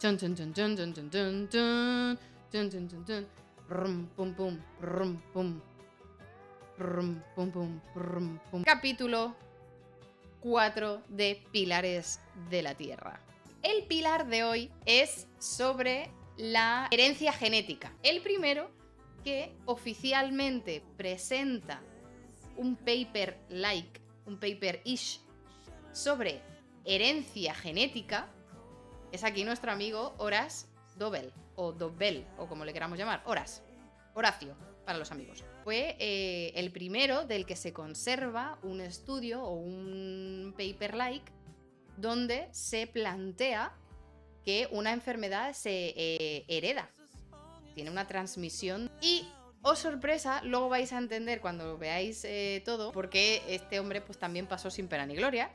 Chun, chun, chun, chun, chun, chun, chun, chun. Chun, chun, chun, chun. Rum, pum, pum, rum, pum. Rum, pum, pum, rum, pum. Capítulo 4 de Pilares de la Tierra. El pilar de hoy es sobre la herencia genética. El primero que oficialmente presenta un paper-like, un paper-ish sobre herencia genética es aquí nuestro amigo Horace Dobel, o Dobel, o como le queramos llamar, Horacio, para los amigos. Fue el primero del que se conserva un estudio o un paper-like donde se plantea que una enfermedad se hereda, tiene una transmisión y, oh sorpresa, luego vais a entender cuando veáis todo porque este hombre pues también pasó sin pena ni gloria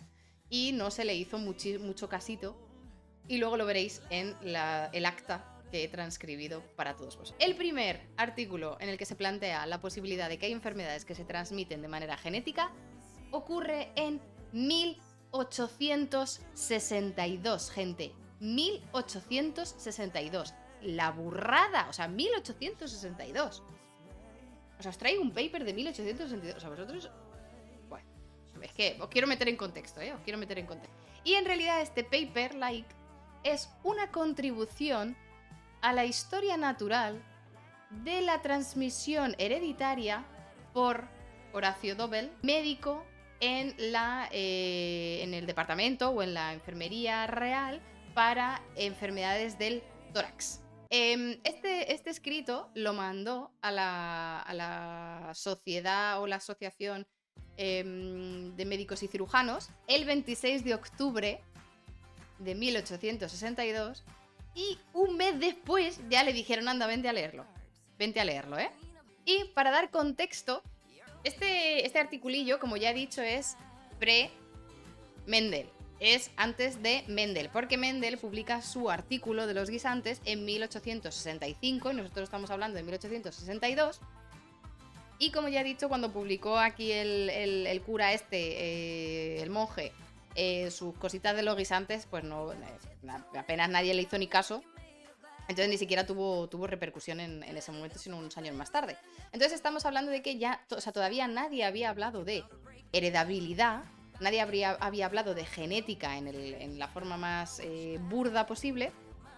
y no se le hizo mucho casito y luego lo veréis en el acta que he transcribido para todos vosotros. El primer artículo en el que se plantea la posibilidad de que hay enfermedades que se transmiten de manera genética ocurre en 1862, gente. 1862. La burrada, o sea, 1862. O sea, os traigo un paper de 1862. O sea, vosotros... Bueno, es que os quiero meter en contexto, Os quiero meter en contexto. Y en realidad este paper, es una contribución a la historia natural de la transmisión hereditaria por Horacio Dobel, médico en el departamento o en la enfermería real para enfermedades del tórax. Este escrito lo mandó a la sociedad o la asociación de médicos y cirujanos el 26 de octubre de 1862 y un mes después ya le dijeron, anda, vente a leerlo, Y para dar contexto, este articulillo, como ya he dicho, es pre-Mendel, es antes de Mendel, porque Mendel publica su artículo de los guisantes en 1865 y nosotros estamos hablando de 1862. Y como ya he dicho, cuando publicó aquí el cura el monje, sus cositas de los guisantes, pues no, apenas nadie le hizo ni caso. Entonces ni siquiera tuvo repercusión en ese momento, sino unos años más tarde. Entonces estamos hablando de que ya, todavía nadie había hablado de heredabilidad, nadie había hablado de genética en la forma más burda posible.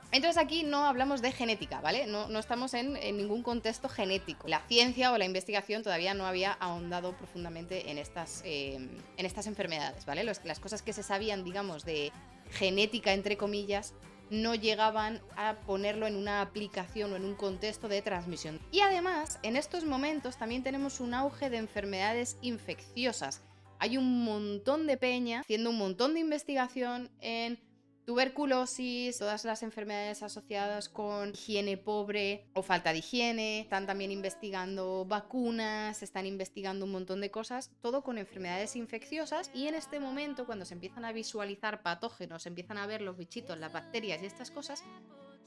Entonces aquí no hablamos de genética, ¿vale? No estamos en ningún contexto genético. La ciencia o la investigación todavía no había ahondado profundamente en estas enfermedades, ¿vale? Las cosas que se sabían, digamos, de genética, entre comillas, no llegaban a ponerlo en una aplicación o en un contexto de transmisión. Y además, en estos momentos también tenemos un auge de enfermedades infecciosas. Hay un montón de peña haciendo un montón de investigación en tuberculosis, todas las enfermedades asociadas con higiene pobre o falta de higiene. Están también investigando vacunas, están investigando un montón de cosas, todo con enfermedades infecciosas. Y en este momento, cuando se empiezan a visualizar patógenos, se empiezan a ver los bichitos, las bacterias y estas cosas,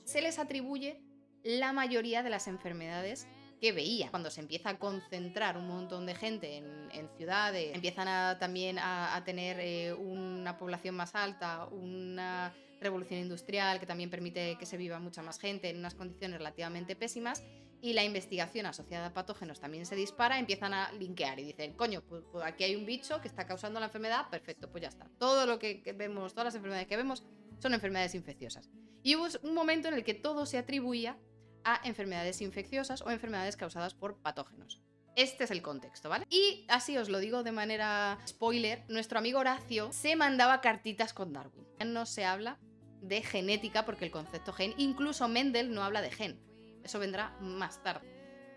se les atribuye la mayoría de las enfermedades que veía. Cuando se empieza a concentrar un montón de gente en ciudades, empiezan también a tener una población más alta, una revolución industrial que también permite que se viva mucha más gente en unas condiciones relativamente pésimas, y la investigación asociada a patógenos también se dispara, empiezan a linkear y dicen, coño, pues aquí hay un bicho que está causando la enfermedad, perfecto, pues ya está. Todo lo que vemos, todas las enfermedades que vemos son enfermedades infecciosas. Y hubo un momento en el que todo se atribuía a enfermedades infecciosas o enfermedades causadas por patógenos. Este es el contexto, ¿vale? Y así os lo digo de manera spoiler, nuestro amigo Horacio se mandaba cartitas con Darwin. No se habla de genética porque el concepto gen, incluso Mendel no habla de gen, eso vendrá más tarde.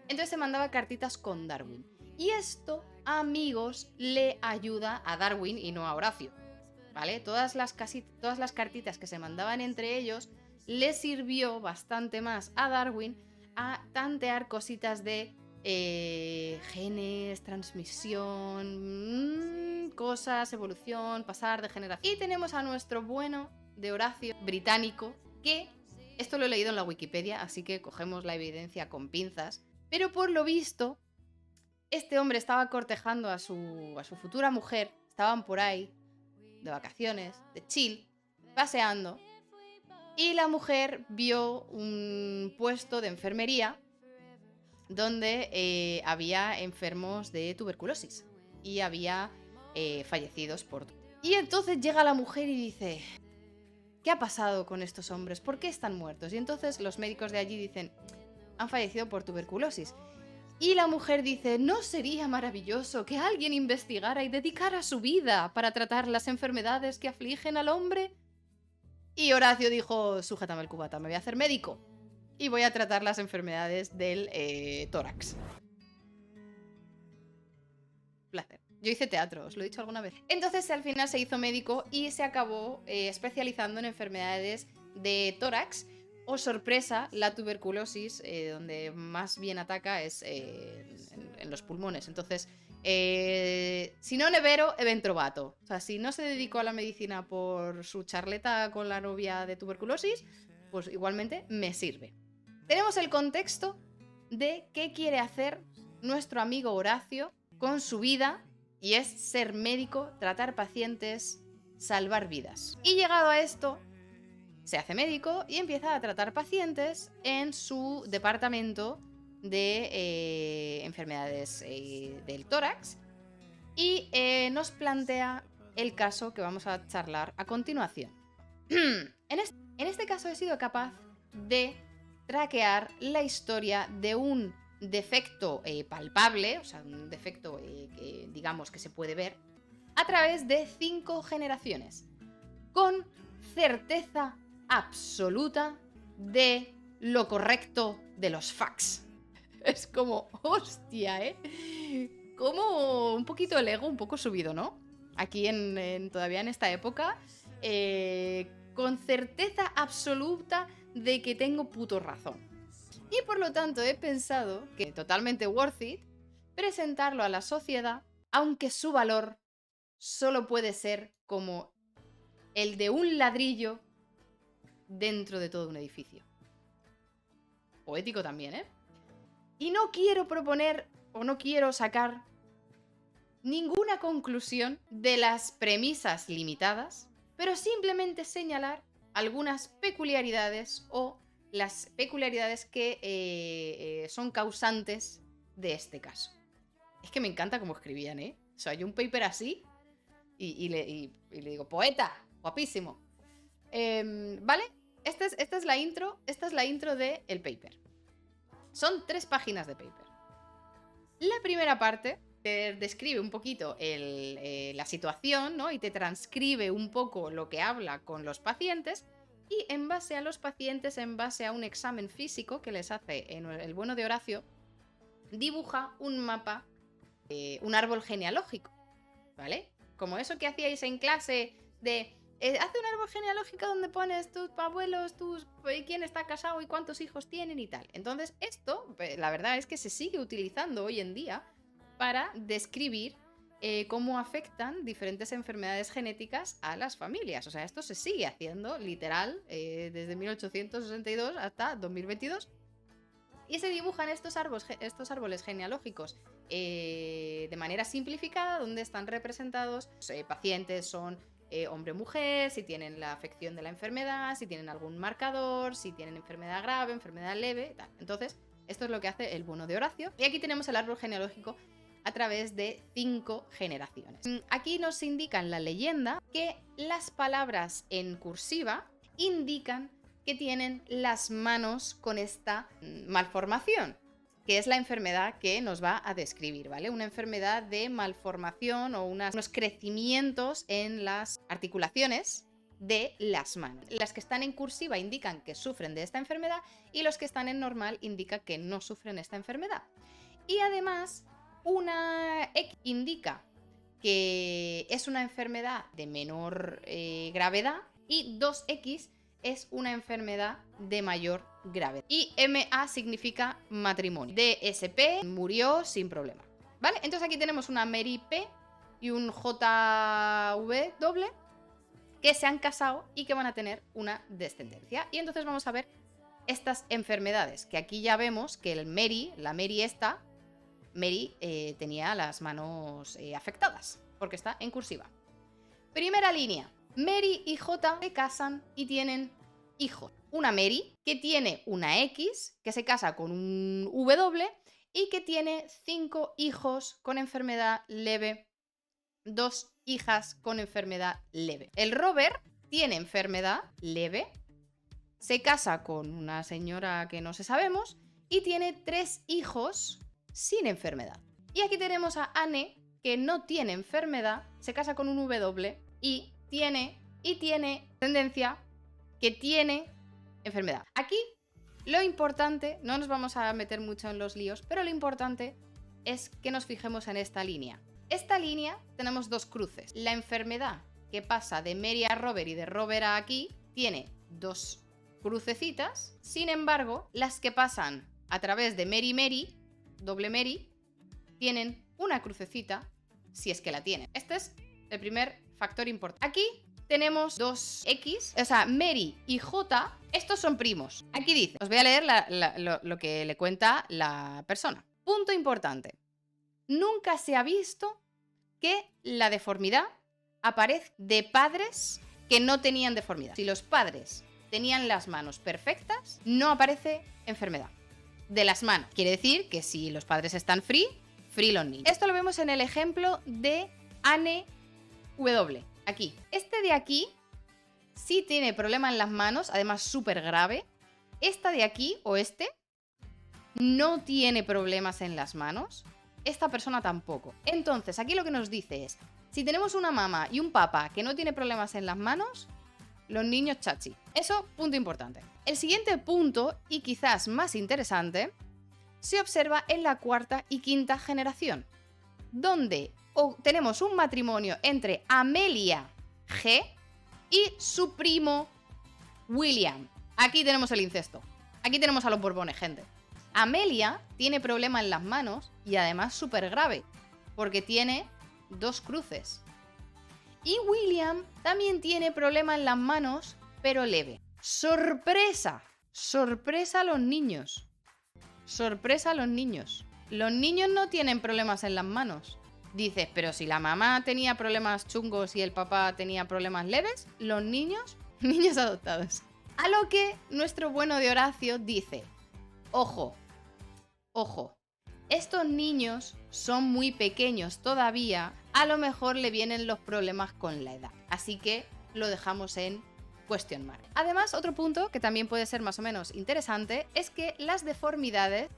Entonces se mandaba cartitas con Darwin. Y esto, amigos, le ayuda a Darwin y no a Horacio, ¿vale? Todas las cartitas que se mandaban entre ellos le sirvió bastante más a Darwin a tantear cositas de genes, transmisión, cosas, evolución, pasar de generación. Y tenemos a nuestro bueno de Horacio, británico, que esto lo he leído en la Wikipedia, así que cogemos la evidencia con pinzas, pero por lo visto este hombre estaba cortejando a su futura mujer, estaban por ahí de vacaciones, de chill, paseando, Y la mujer vio un puesto de enfermería donde había enfermos de tuberculosis y había fallecidos por... Y entonces llega la mujer y dice, ¿qué ha pasado con estos hombres? ¿Por qué están muertos? Y entonces los médicos de allí dicen, han fallecido por tuberculosis. Y la mujer dice, ¿no sería maravilloso que alguien investigara y dedicara su vida para tratar las enfermedades que afligen al hombre? Y Horacio dijo, sujétame el cubata, me voy a hacer médico y voy a tratar las enfermedades del tórax. Placer. Yo hice teatro, os lo he dicho alguna vez. Entonces al final se hizo médico y se acabó especializando en enfermedades de tórax. O sorpresa, la tuberculosis, donde más bien ataca es en los pulmones. Entonces, si no nevero, eventrovato. O sea, si no se dedicó a la medicina por su charleta con la novia de tuberculosis, pues igualmente me sirve. Tenemos el contexto de qué quiere hacer nuestro amigo Horacio con su vida, y es ser médico, tratar pacientes, salvar vidas. Y llegado a esto, se hace médico y empieza a tratar pacientes en su departamento de enfermedades del tórax y nos plantea el caso que vamos a charlar a continuación. En este caso he sido capaz de traquear la historia de un defecto palpable, o sea, un defecto que digamos que se puede ver, a través de 5 generaciones, con certeza absoluta de lo correcto de los facts. Es como, hostia, como un poquito el ego un poco subido, ¿no? Aquí todavía en esta época, con certeza absoluta de que tengo puto razón. Y por lo tanto he pensado que es totalmente worth it presentarlo a la sociedad, aunque su valor solo puede ser como el de un ladrillo dentro de todo un edificio. Poético también, ¿eh? Y no quiero proponer o no quiero sacar ninguna conclusión de las premisas limitadas, pero simplemente señalar algunas peculiaridades o las peculiaridades que son causantes de este caso. Es que me encanta cómo escribían, ¿eh? O sea, hay un paper así y le digo, poeta, guapísimo. ¿Vale? Esta es la intro del paper. Son 3 páginas de paper. La primera parte te describe un poquito la situación, ¿no? Y te transcribe un poco lo que habla con los pacientes. Y en base a los pacientes, en base a un examen físico que les hace en el bueno de Horacio, dibuja un mapa, un árbol genealógico, ¿vale? Como eso que hacíais en clase de... hace un árbol genealógico donde pones tus abuelos, quién está casado y cuántos hijos tienen y tal. Entonces esto, la verdad es que se sigue utilizando hoy en día para describir cómo afectan diferentes enfermedades genéticas a las familias. O sea, esto se sigue haciendo literal desde 1862 hasta 2022. Y se dibujan estos árboles genealógicos de manera simplificada, donde están representados pacientes, son hombre-mujer, si tienen la afección de la enfermedad, si tienen algún marcador, si tienen enfermedad grave, enfermedad leve, tal. Entonces, esto es lo que hace el bueno de Horacio. Y aquí tenemos el árbol genealógico a través de 5 generaciones. Aquí nos indica en la leyenda que las palabras en cursiva indican que tienen las manos con esta malformación, que es la enfermedad que nos va a describir, ¿vale? Una enfermedad de malformación o unos crecimientos en las articulaciones de las manos. Las que están en cursiva indican que sufren de esta enfermedad y los que están en normal indican que no sufren esta enfermedad. Y además, una X indica que es una enfermedad de menor gravedad y 2X es una enfermedad de mayor gravedad. Y MA significa matrimonio. DSP murió sin problema. ¿Vale? Entonces aquí tenemos una Mary P y un JV doble que se han casado y que van a tener una descendencia. Y entonces vamos a ver estas enfermedades, que aquí ya vemos que la Mary esta, tenía las manos afectadas, porque está en cursiva. Primera línea. Mary y J se casan y tienen hijos. Una Mary que tiene una X, que se casa con un W y que tiene 5 hijos con enfermedad leve, 2 hijas con enfermedad leve. El Robert tiene enfermedad leve, se casa con una señora que no se sabemos y tiene 3 hijos sin enfermedad. Y aquí tenemos a Anne, que no tiene enfermedad, se casa con un W y tiene tendencia que tiene enfermedad. Aquí lo importante, no nos vamos a meter mucho en los líos, pero lo importante es que nos fijemos en esta línea. Esta línea tenemos 2 cruces. La enfermedad que pasa de Mary a Robert y de Robert a aquí tiene 2 crucecitas. Sin embargo, las que pasan a través de Mary, doble Mary, tienen una crucecita si es que la tienen. Este es el primer factor importante. Aquí tenemos 2X, o sea, Mary y J, estos son primos. Aquí dice, os voy a leer lo que le cuenta la persona. Punto importante. Nunca se ha visto que la deformidad aparezca de padres que no tenían deformidad. Si los padres tenían las manos perfectas, no aparece enfermedad de las manos. Quiere decir que si los padres están free los niños. Esto lo vemos en el ejemplo de Anne W. Aquí. Este de aquí sí tiene problema en las manos, además súper grave. Esta de aquí, o este, no tiene problemas en las manos. Esta persona tampoco. Entonces, aquí lo que nos dice es, si tenemos una mamá y un papá que no tiene problemas en las manos, los niños chachi. Eso, punto importante. El siguiente punto, y quizás más interesante, se observa en la 4ª y 5ª generación, donde tenemos un matrimonio entre Amelia G y su primo William. Aquí tenemos el incesto. Aquí tenemos a los Borbones, gente. Amelia tiene problema en las manos y además súper grave, porque tiene 2 cruces. Y William también tiene problema en las manos, pero leve. ¡Sorpresa! ¡Sorpresa a los niños! ¡Sorpresa a los niños! Los niños no tienen problemas en las manos. Dices, pero si la mamá tenía problemas chungos y el papá tenía problemas leves, los niños, niños adoptados. A lo que nuestro bueno de Horacio dice, ojo, ojo, estos niños son muy pequeños todavía, a lo mejor le vienen los problemas con la edad. Así que lo dejamos en question mark. Además, otro punto que también puede ser más o menos interesante es que las deformidades,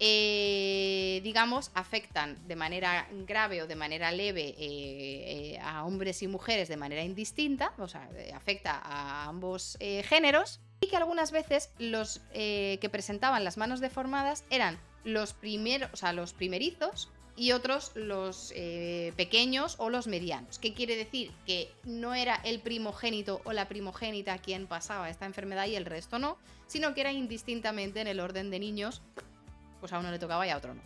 digamos, afectan de manera grave o de manera leve a hombres y mujeres de manera indistinta, o sea, afecta a ambos géneros, y que algunas veces los que presentaban las manos deformadas eran los primeros, o sea, los primerizos, y otros los pequeños o los medianos. ¿Qué quiere decir? Que no era el primogénito o la primogénita quien pasaba esta enfermedad y el resto no, sino que era indistintamente en el orden de niños, pues a uno le tocaba y a otro no.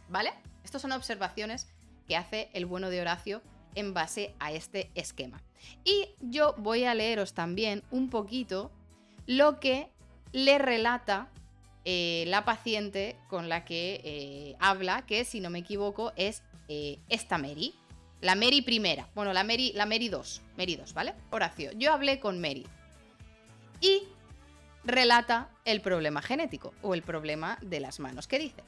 ¿Vale? Estas son observaciones que hace el bueno de Horacio en base a este esquema. Y yo voy a leeros también un poquito lo que le relata la paciente con la que habla, que si no me equivoco es esta Mary, la Mary primera, bueno, la Mary 2, ¿vale? Horacio, yo hablé con Mary y relata el problema genético o el problema de las manos. ¿Qué dice?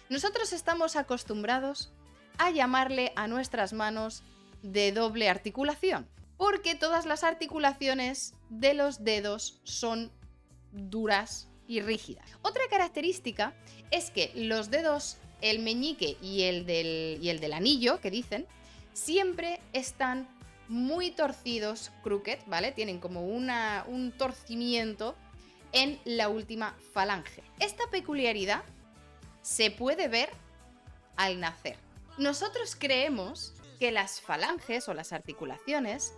Nosotros estamos acostumbrados a llamarle a nuestras manos de doble articulación, porque todas las articulaciones de los dedos son duras y rígida. Otra característica es que los dedos, el meñique y el del anillo, que dicen, siempre están muy torcidos, crooked, ¿vale? Tienen como un torcimiento en la última falange. Esta peculiaridad se puede ver al nacer. Nosotros creemos que las falanges o las articulaciones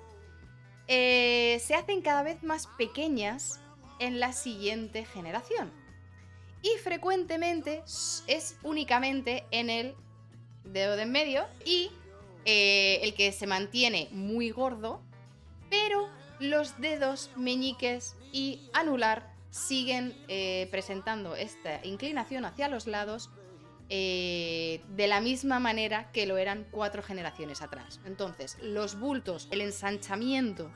se hacen cada vez más pequeñas en la siguiente generación. Y frecuentemente es únicamente en el dedo de en medio y el que se mantiene muy gordo, pero los dedos meñiques y anular siguen presentando esta inclinación hacia los lados de la misma manera que lo eran 4 generaciones atrás. Entonces, los bultos, el ensanchamiento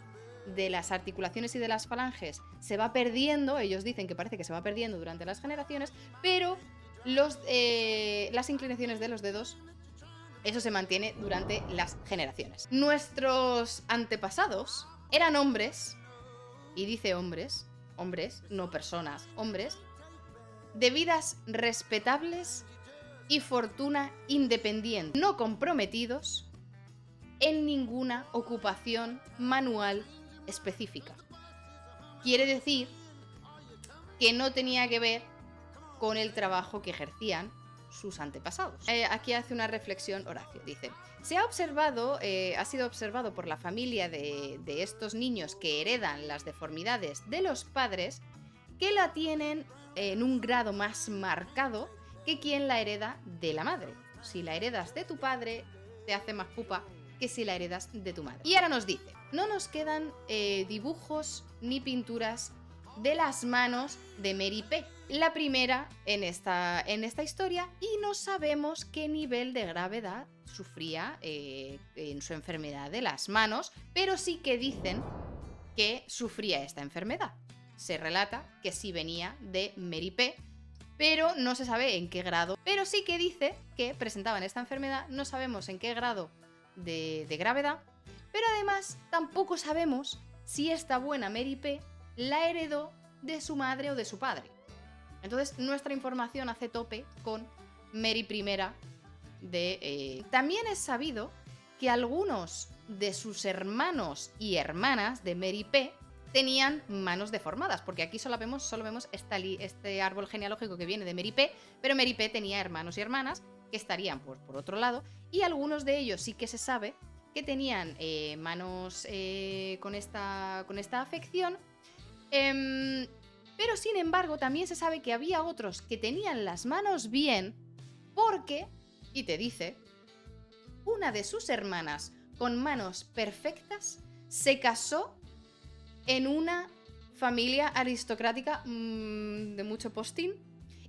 de las articulaciones y de las falanges se va perdiendo, ellos dicen que parece que se va perdiendo durante las generaciones, pero las inclinaciones de los dedos, eso se mantiene durante las generaciones. Nuestros antepasados eran hombres, y dice hombres, no personas, hombres, de vidas respetables y fortuna independiente, no comprometidos en ninguna ocupación manual específica. Quiere decir que no tenía que ver con el trabajo que ejercían sus antepasados. Aquí hace una reflexión Horacio, dice: ha sido observado por la familia de estos niños que heredan las deformidades de los padres, que la tienen en un grado más marcado que quien la hereda de la madre. Si la heredas de tu padre, te hace más pupa que si la heredas de tu madre. Y ahora nos dice: no nos quedan dibujos ni pinturas de las manos de Mary P, la primera en esta historia, y no sabemos qué nivel de gravedad sufría en su enfermedad de las manos, pero sí que dicen que sufría esta enfermedad. Se relata que sí venía de Mary P, pero no se sabe en qué grado. Pero sí que dice que presentaban esta enfermedad, no sabemos en qué grado de gravedad, pero además tampoco sabemos si esta buena Mary P la heredó de su madre o de su padre. Entonces nuestra información hace tope con Mary I. También es sabido que algunos de sus hermanos y hermanas de Mary P tenían manos deformadas, porque aquí solo vemos este árbol genealógico que viene de Mary P, pero Mary P tenía hermanos y hermanas que estarían por otro lado, y algunos de ellos sí que se sabe que tenían manos con esta afección, pero sin embargo también se sabe que había otros que tenían las manos bien porque, y te dice, una de sus hermanas con manos perfectas se casó en una familia aristocrática de mucho postín,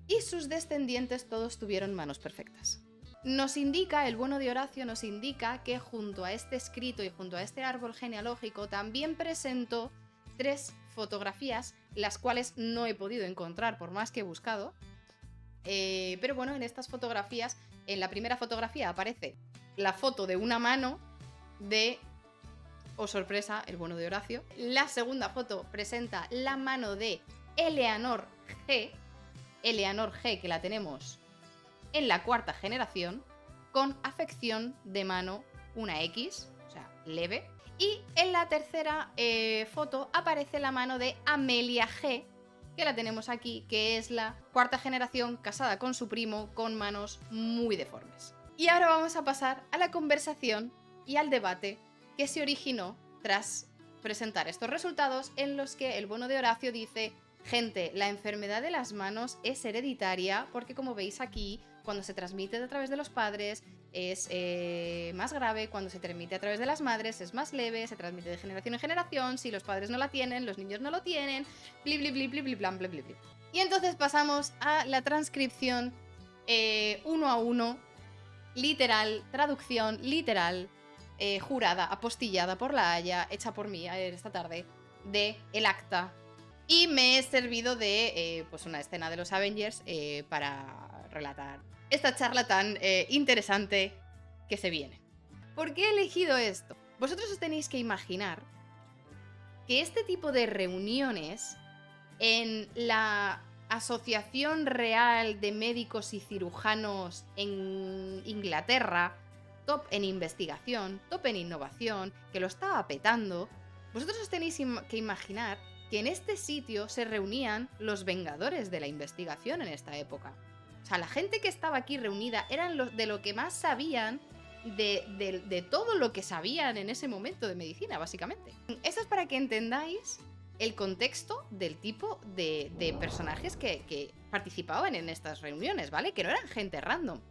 y sus descendientes todos tuvieron manos perfectas. Nos indica, el bueno de Horacio nos indica que junto a este escrito y junto a este árbol genealógico también presentó 3 fotografías, las cuales no he podido encontrar por más que he buscado, pero bueno, en estas fotografías, en la primera fotografía aparece la foto de una mano de, oh sorpresa, el bueno de Horacio. La segunda foto presenta la mano de Eleanor G, que la tenemos en la 4ª generación, con afección de mano una X, o sea, leve. Y en la tercera foto aparece la mano de Amelia G, que la tenemos aquí, que es la 4ª generación casada con su primo, con manos muy deformes. Y ahora vamos a pasar a la conversación y al debate que se originó tras presentar estos resultados, en los que el bueno de Horacio dice: gente, la enfermedad de las manos es hereditaria, porque como veis aquí, cuando se transmite a través de los padres es más grave, cuando se transmite a través de las madres es más leve, se transmite de generación en generación, si los padres no la tienen, los niños no lo tienen, bli bli bli bli bli blam bli bli bli. Y entonces pasamos a la transcripción 1 a 1, literal, traducción literal, jurada, apostillada por la Haya, hecha por mí esta tarde, de el acta. Y me he servido de pues una escena de los Avengers para relatar esta charla tan interesante que se viene. ¿Por qué he elegido esto? Vosotros os tenéis que imaginar que este tipo de reuniones en la Asociación Real de Médicos y Cirujanos en Inglaterra, top en investigación, top en innovación, que lo estaba petando, vosotros os tenéis que imaginar que en este sitio se reunían los vengadores de la investigación en esta época. O sea, la gente que estaba aquí reunida eran los de lo que más sabían de todo lo que sabían en ese momento de medicina, básicamente. Esto es para que entendáis el contexto del tipo de personajes que participaban en estas reuniones, ¿vale? Que no eran gente random.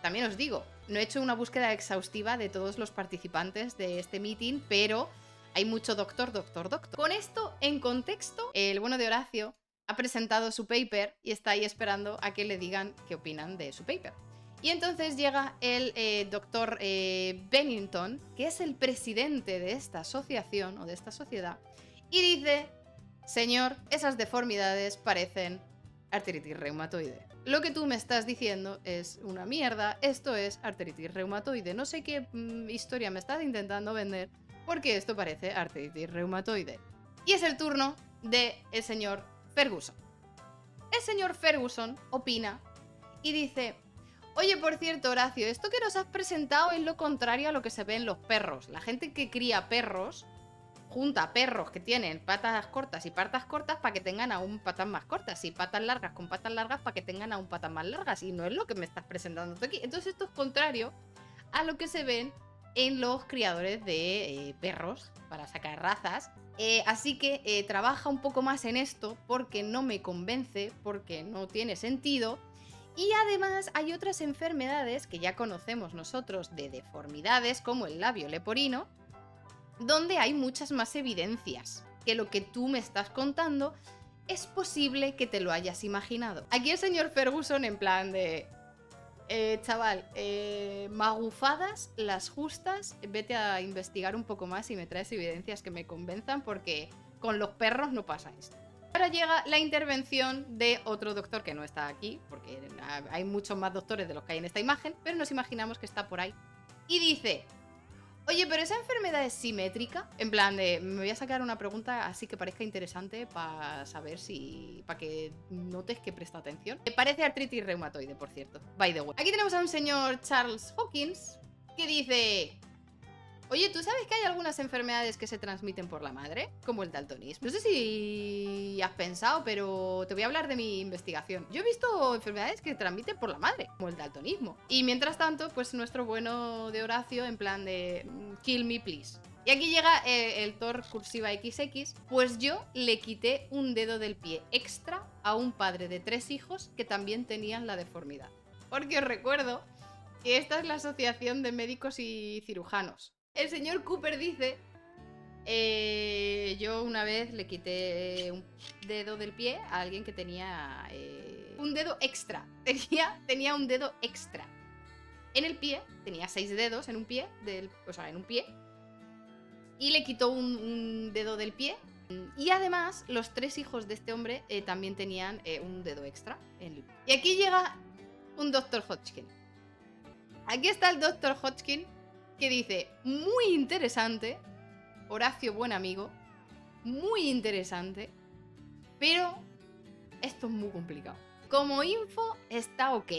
También os digo, no he hecho una búsqueda exhaustiva de todos los participantes de este meeting, pero hay mucho doctor. Con esto en contexto, el bueno de Horacio ha presentado su paper y está ahí esperando a que le digan qué opinan de su paper. Y entonces llega el doctor Bennington, que es el presidente de esta asociación o de esta sociedad, y dice: señor, esas deformidades parecen artritis reumatoide. Lo que tú me estás diciendo es una mierda, esto es artritis reumatoide. No sé qué historia me estás intentando vender, porque esto parece artritis reumatoide. Y es el turno del señor Ferguson. El señor Ferguson opina y dice: oye, por cierto, Horacio, esto que nos has presentado es lo contrario a lo que se ve en los perros. La gente que cría perros junta perros que tienen patas cortas y patas cortas para que tengan aún patas más cortas, y patas largas con patas largas para que tengan aún patas más largas, y no es lo que me estás presentando tú aquí. Entonces esto es contrario a lo que se ven en los criadores de perros para sacar razas. Así que trabaja un poco más en esto porque no me convence, porque no tiene sentido. Y además hay otras enfermedades que ya conocemos nosotros de deformidades, como el labio leporino, donde hay muchas más evidencias que lo que tú me estás contando. Es posible que te lo hayas imaginado. Aquí el señor Ferguson en plan de... chaval, magufadas las justas, vete a investigar un poco más y me traes evidencias que me convenzan, porque con los perros no pasa esto. Ahora llega la intervención de otro doctor que no está aquí, porque hay muchos más doctores de los que hay en esta imagen, pero nos imaginamos que está por ahí. Y dice: oye, pero esa enfermedad es simétrica. En plan de, me voy a sacar una pregunta así que parezca interesante para saber si... para que notes que presta atención. Me parece artritis reumatoide, por cierto. By the way. Aquí tenemos a un señor Charles Hawkins que dice: oye, ¿tú sabes que hay algunas enfermedades que se transmiten por la madre? Como el daltonismo. No sé si has pensado, pero te voy a hablar de mi investigación. Yo he visto enfermedades que se transmiten por la madre, como el daltonismo. Y mientras tanto, pues nuestro bueno de Horacio en plan de kill me please. Y aquí llega el Thor cursiva XX. Pues yo le quité un dedo del pie extra a un padre de 3 hijos que también tenían la deformidad. Porque os recuerdo que esta es la Asociación de Médicos y Cirujanos. El señor Cooper dice: yo una vez le quité un dedo del pie a alguien que tenía un dedo extra. Tenía un dedo extra en el pie. Tenía 6 dedos en un pie, en un pie. Y le quitó un dedo del pie. Y además, los 3 hijos de este hombre también tenían un dedo extra en el pie. Y aquí llega un Dr. Hodgkin. Aquí está el Dr. Hodgkin, que dice: muy interesante, Horacio, buen amigo, muy interesante, pero esto es muy complicado. Como info está ok,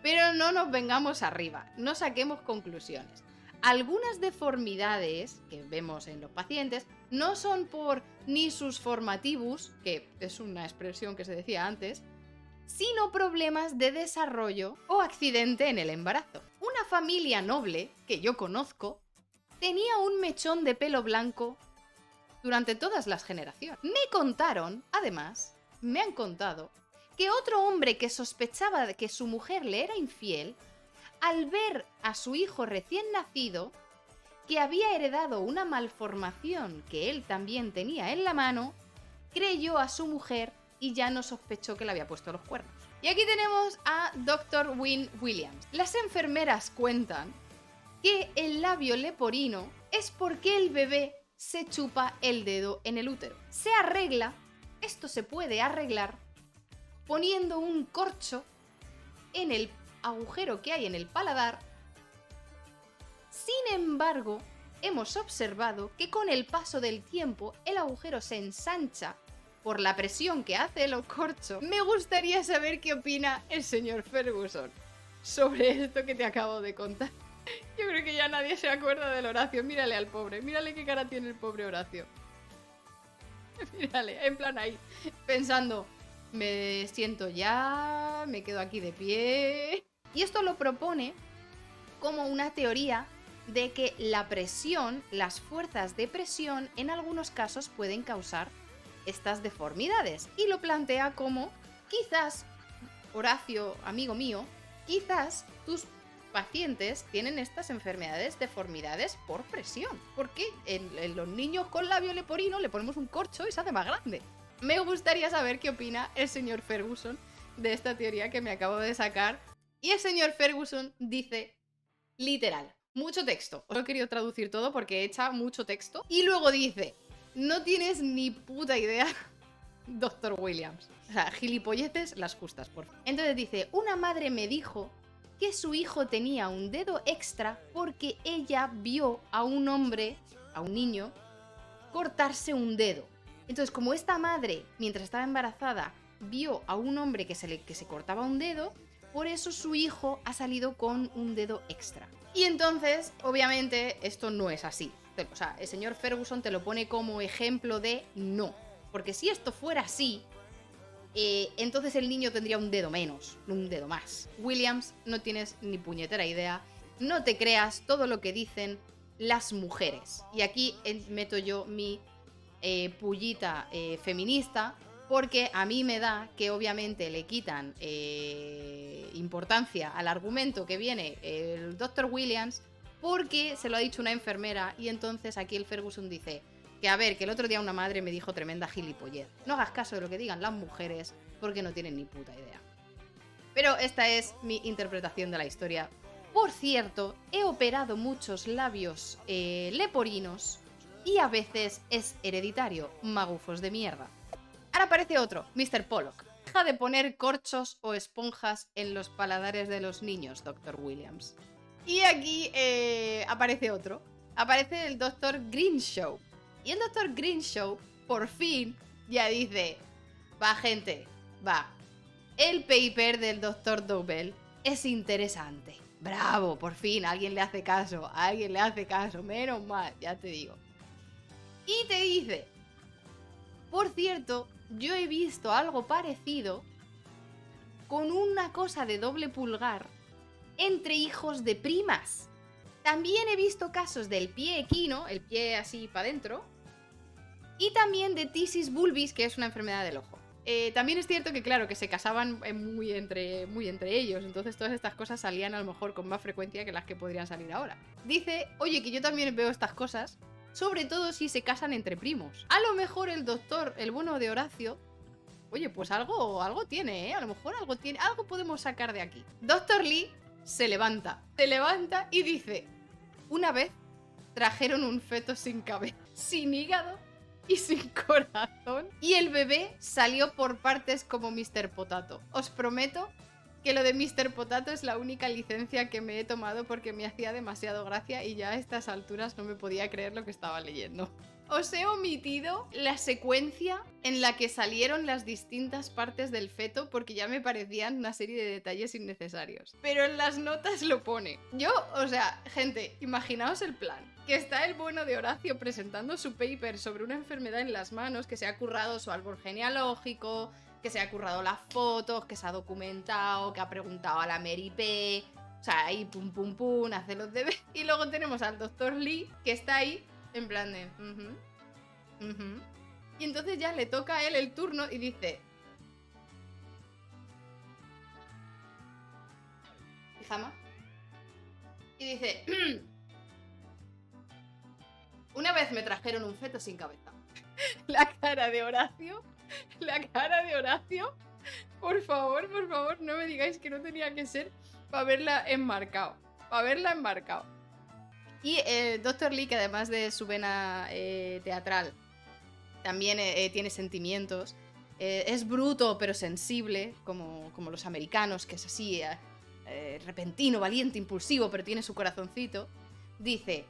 pero no nos vengamos arriba, no saquemos conclusiones. Algunas deformidades que vemos en los pacientes no son por nisus formativus, que es una expresión que se decía antes, sino problemas de desarrollo o accidente en el embarazo. Una familia noble que yo conozco tenía un mechón de pelo blanco durante todas las generaciones. Me contaron, además, me han contado, que otro hombre que sospechaba de que su mujer le era infiel, al ver a su hijo recién nacido, que había heredado una malformación que él también tenía en la mano, creyó a su mujer y ya no sospechó que le había puesto los cuernos. Y aquí tenemos a Dr. Wynne Williams. Las enfermeras cuentan que el labio leporino es porque el bebé se chupa el dedo en el útero. Se arregla, esto se puede arreglar, poniendo un corcho en el agujero que hay en el paladar. Sin embargo, hemos observado que con el paso del tiempo el agujero se ensancha por la presión que hace el corcho. Me gustaría saber qué opina el señor Ferguson sobre esto que te acabo de contar. Yo creo que ya nadie se acuerda del Horacio. Mírale al pobre, mírale qué cara tiene el pobre Horacio. Mírale, en plan ahí, pensando: me siento ya, me quedo aquí de pie. Y esto lo propone como una teoría de que la presión, las fuerzas de presión, en algunos casos pueden causar estas deformidades. Y lo plantea como: quizás, Horacio, amigo mío, quizás tus pacientes tienen estas enfermedades, deformidades por presión. Porque en los niños con labio leporino le ponemos un corcho y se hace más grande. Me gustaría saber qué opina el señor Ferguson de esta teoría que me acabo de sacar Y el señor Ferguson dice, literal, mucho texto. Os lo he querido traducir todo porque echa mucho texto. Y luego dice, no tienes ni puta idea, Dr. Williams. O sea, gilipolleces las justas, por favor. Entonces dice, una madre me dijo que su hijo tenía un dedo extra porque ella vio a un hombre, a un niño, cortarse un dedo. Entonces, como esta madre, mientras estaba embarazada, vio a un hombre que se cortaba un dedo, por eso su hijo ha salido con un dedo extra. Y entonces, obviamente, esto no es así. O sea, el señor Ferguson te lo pone como ejemplo de no. Porque si esto fuera así, entonces el niño tendría un dedo menos, un dedo más. Williams, no tienes ni puñetera idea. No te creas todo lo que dicen las mujeres. Y aquí meto yo mi pullita feminista, porque a mí me da que obviamente le quitan importancia al argumento que viene el Dr. Williams porque se lo ha dicho una enfermera y entonces aquí el Ferguson dice que a ver, que el otro día una madre me dijo tremenda gilipollez. No hagas caso de lo que digan las mujeres porque no tienen ni puta idea. Pero esta es mi interpretación de la historia. Por cierto, he operado muchos labios leporinos y a veces es hereditario, magufos de mierda. Ahora aparece otro, Mr. Pollock. Deja de poner corchos o esponjas en los paladares de los niños, Dr. Williams. Y aquí aparece otro. Aparece el Dr. Greenshow. Y el Dr. Greenshow, por fin, ya dice, va gente, va. El paper del Dr. Dobell es interesante. Bravo, por fin, alguien le hace caso, menos mal, ya te digo. Y te dice, por cierto, yo he visto algo parecido con una cosa de doble pulgar entre hijos de primas. También he visto casos del pie equino, el pie así para adentro, y también de tisis bulbis, que es una enfermedad del ojo. También es cierto que, claro, que se casaban muy entre ellos, entonces todas estas cosas salían a lo mejor con más frecuencia que las que podrían salir ahora. Dice, oye, que yo también veo estas cosas, sobre todo si se casan entre primos. A lo mejor el doctor, el bueno de Horacio, oye, pues algo tiene, ¿eh? A lo mejor algo tiene, algo podemos sacar de aquí. Dr. Lee se levanta y dice, una vez trajeron un feto sin cabeza, sin hígado y sin corazón, y el bebé salió por partes como Mr. Potato. Os prometo que lo de Mr. Potato es la única licencia que me he tomado porque me hacía demasiado gracia y ya a estas alturas no me podía creer lo que estaba leyendo. Os he omitido la secuencia en la que salieron las distintas partes del feto porque ya me parecían una serie de detalles innecesarios. Pero en las notas lo pone. Yo, o sea, gente, imaginaos el plan. Que está el bueno de Horacio presentando su paper sobre una enfermedad en las manos, que se ha currado su árbol genealógico, que se ha currado las fotos, que se ha documentado, que ha preguntado a la Mary P. O sea, ahí pum pum pum, hace los deberes. Y luego tenemos al Dr. Lee, que está ahí en plan de... Y entonces ya le toca a él el turno y dice... Pijama. Y dice... Una vez me trajeron un feto sin cabeza. La cara de Horacio. Por favor, no me digáis que no tenía que ser para verla enmarcado. Y Dr. Lee, que además de su vena teatral, también tiene sentimientos. Es bruto pero sensible, como los americanos, que es así, repentino, valiente, impulsivo, pero tiene su corazoncito. Dice,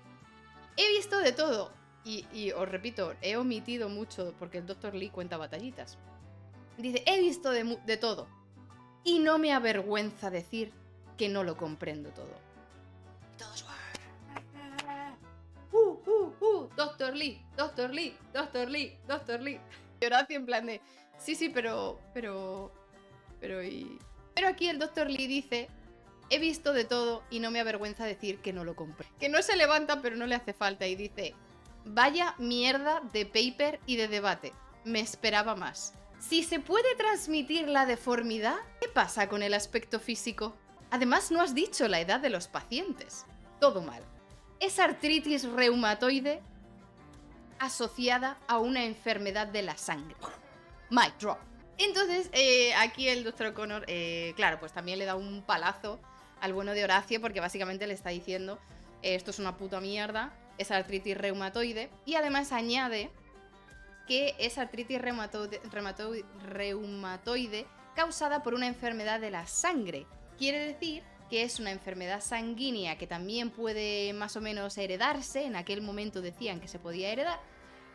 he visto de todo. Y os repito, he omitido mucho porque el Dr. Lee cuenta batallitas. Dice, he visto de todo. Y no me avergüenza decir que no lo comprendo todo. Todos... Dr. Lee. Y Horacio en plan de, sí, pero aquí el Dr. Lee dice, he visto de todo y no me avergüenza decir que no lo compré. Que no se levanta pero no le hace falta y dice, vaya mierda de paper y de debate, me esperaba más. Si se puede transmitir la deformidad, ¿qué pasa con el aspecto físico? Además no has dicho la edad de los pacientes. Todo mal. Es artritis reumatoide asociada a una enfermedad de la sangre. Mic drop. Entonces, aquí el doctor O'Connor, claro, pues también le da un palazo al bueno de Horacio, porque básicamente le está diciendo, esto es una puta mierda, es artritis reumatoide, y además añade que es artritis reumatoide causada por una enfermedad de la sangre. Quiere decir que es una enfermedad sanguínea que también puede más o menos heredarse, en aquel momento decían que se podía heredar,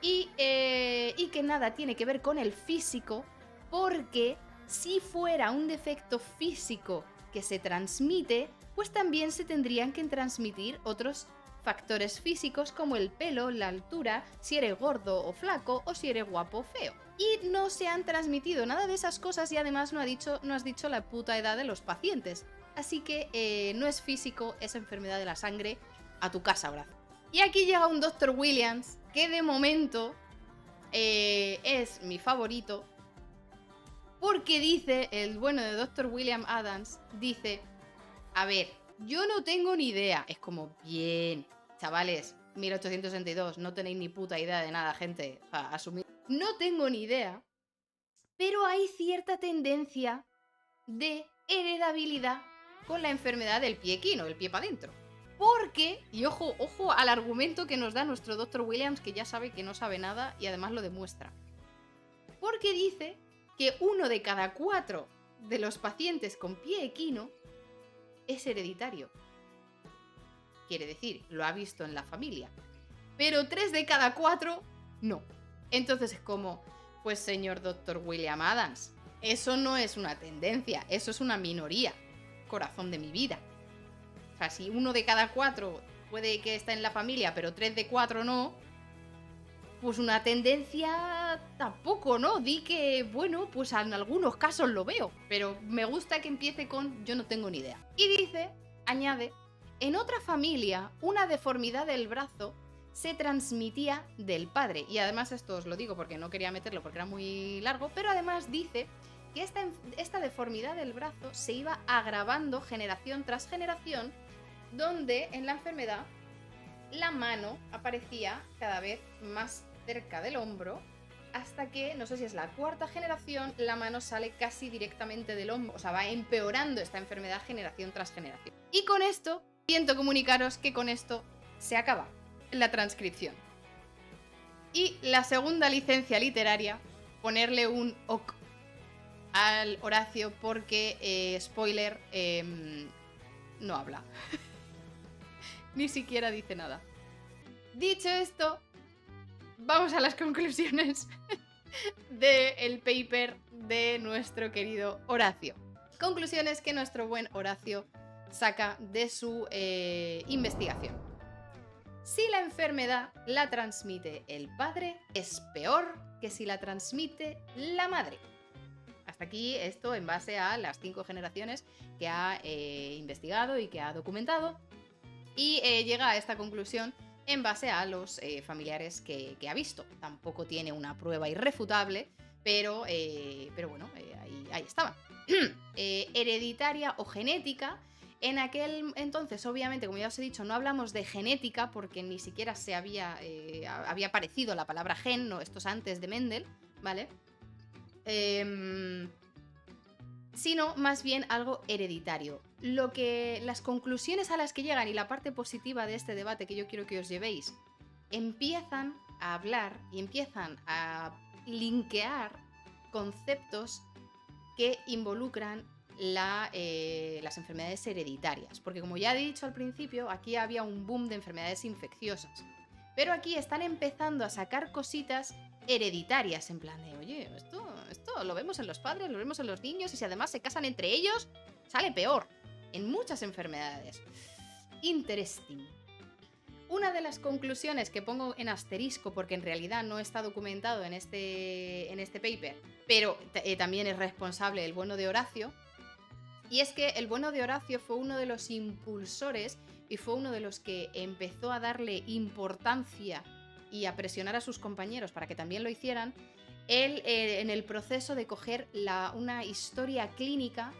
y que nada tiene que ver con el físico, porque si fuera un defecto físico que se transmite, pues también se tendrían que transmitir otros factores físicos como el pelo, la altura, si eres gordo o flaco o si eres guapo o feo. Y no se han transmitido nada de esas cosas y además no has dicho la puta edad de los pacientes. Así que no es físico, es enfermedad de la sangre. A tu casa, brazo. Y aquí llega un Dr. Williams que de momento es mi favorito, porque dice, el bueno de Dr. William Adams, dice, a ver, yo no tengo ni idea. Es como, bien, chavales, 1862, no tenéis ni puta idea de nada, gente. O sea, asumid. No tengo ni idea, pero hay cierta tendencia de heredabilidad con la enfermedad del pie equino, el pie para adentro. Porque, y ojo al argumento que nos da nuestro Dr. Williams, que ya sabe que no sabe nada y además lo demuestra. Porque dice que 1 de cada 4 de los pacientes con pie equino es hereditario. Quiere decir, lo ha visto en la familia. Pero 3 de cada 4 no. Entonces es como, pues señor Dr. William Adams, eso no es una tendencia, eso es una minoría. Corazón de mi vida. O sea, si 1 de cada 4 puede que esté en la familia, pero 3 de 4 no, pues una tendencia tampoco, ¿no? Di que, bueno, pues en algunos casos lo veo, pero me gusta que empiece con yo no tengo ni idea. Y dice, añade, en otra familia, una deformidad del brazo se transmitía del padre. Y además esto os lo digo porque no quería meterlo porque era muy largo, pero además dice que esta deformidad del brazo se iba agravando generación tras generación, donde en la enfermedad la mano aparecía cada vez más cerca del hombro, hasta que, no sé si es la 4ª generación, la mano sale casi directamente del hombro. O sea, va empeorando esta enfermedad generación tras generación. Y con esto, siento comunicaros que con esto se acaba la transcripción. Y la segunda licencia literaria, ponerle un ok al Horacio porque, spoiler, no habla. Ni siquiera dice nada. Dicho esto, vamos a las conclusiones del paper de nuestro querido Horacio. Conclusiones que nuestro buen Horacio saca de su investigación. Si la enfermedad la transmite el padre, es peor que si la transmite la madre. Hasta aquí esto en base a las 5 generaciones que ha investigado y que ha documentado. Y llega a esta conclusión en base a los familiares que ha visto. Tampoco tiene una prueba irrefutable, pero bueno, ahí estaba. Hereditaria o genética. En aquel entonces, obviamente, como ya os he dicho, no hablamos de genética porque ni siquiera se había aparecido la palabra gen, no, esto es antes de Mendel, ¿vale? Sino más bien algo hereditario. Las conclusiones a las que llegan y la parte positiva de este debate que yo quiero que os llevéis, empiezan a hablar y empiezan a linkear conceptos que involucran las enfermedades hereditarias. Porque como ya he dicho al principio, aquí había un boom de enfermedades infecciosas. Pero aquí están empezando a sacar cositas hereditarias, en plan de, oye, esto lo vemos en los padres, lo vemos en los niños, y si además se casan entre ellos, sale peor. En muchas enfermedades. Interesting. Una de las conclusiones que pongo en asterisco, porque en realidad no está documentado en este paper, pero también es responsable el bueno de Horacio, y es que el bueno de Horacio fue uno de los impulsores y fue uno de los que empezó a darle importancia y a presionar a sus compañeros para que también lo hicieran, él en el proceso de coger una historia clínica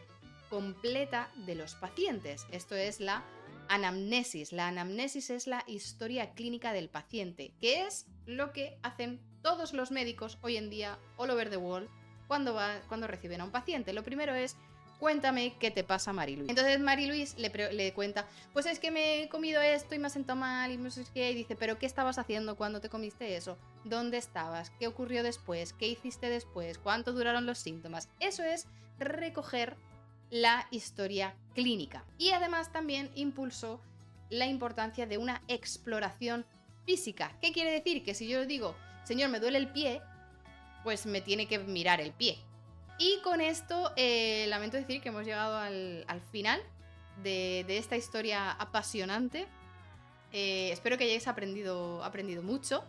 completa de los pacientes. Esto es la anamnesis. La anamnesis es la historia clínica del paciente, que es lo que hacen todos los médicos hoy en día all over the world cuando reciben a un paciente. Lo primero es: cuéntame qué te pasa, Mariluis. Entonces Mariluis le cuenta: pues es que me he comido esto y me ha sentado mal y no sé qué. Y dice: pero ¿qué estabas haciendo cuando te comiste eso? ¿Dónde estabas? ¿Qué ocurrió después? ¿Qué hiciste después? ¿Cuánto duraron los síntomas? Eso es recoger la historia clínica. Y además también impulsó la importancia de una exploración física. ¿Qué quiere decir? Que si yo digo: señor, me duele el pie, pues me tiene que mirar el pie. Y con esto lamento decir que hemos llegado al final de esta historia apasionante. Espero que hayáis aprendido mucho.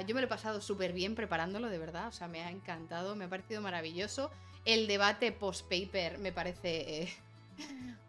Yo me lo he pasado súper bien preparándolo, de verdad. O sea, me ha encantado, me ha parecido maravilloso. El debate post-paper me parece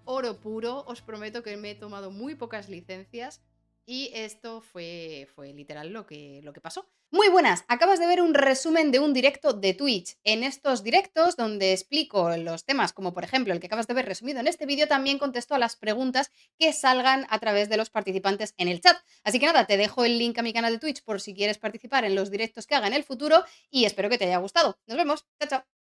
oro puro. Os prometo que me he tomado muy pocas licencias. Y esto fue literal lo que pasó. Muy buenas, acabas de ver un resumen de un directo de Twitch. En estos directos, donde explico los temas, como por ejemplo el que acabas de ver resumido en este vídeo, también contesto a las preguntas que salgan a través de los participantes en el chat. Así que nada, te dejo el link a mi canal de Twitch por si quieres participar en los directos que haga en el futuro y espero que te haya gustado. Nos vemos, chao, chao.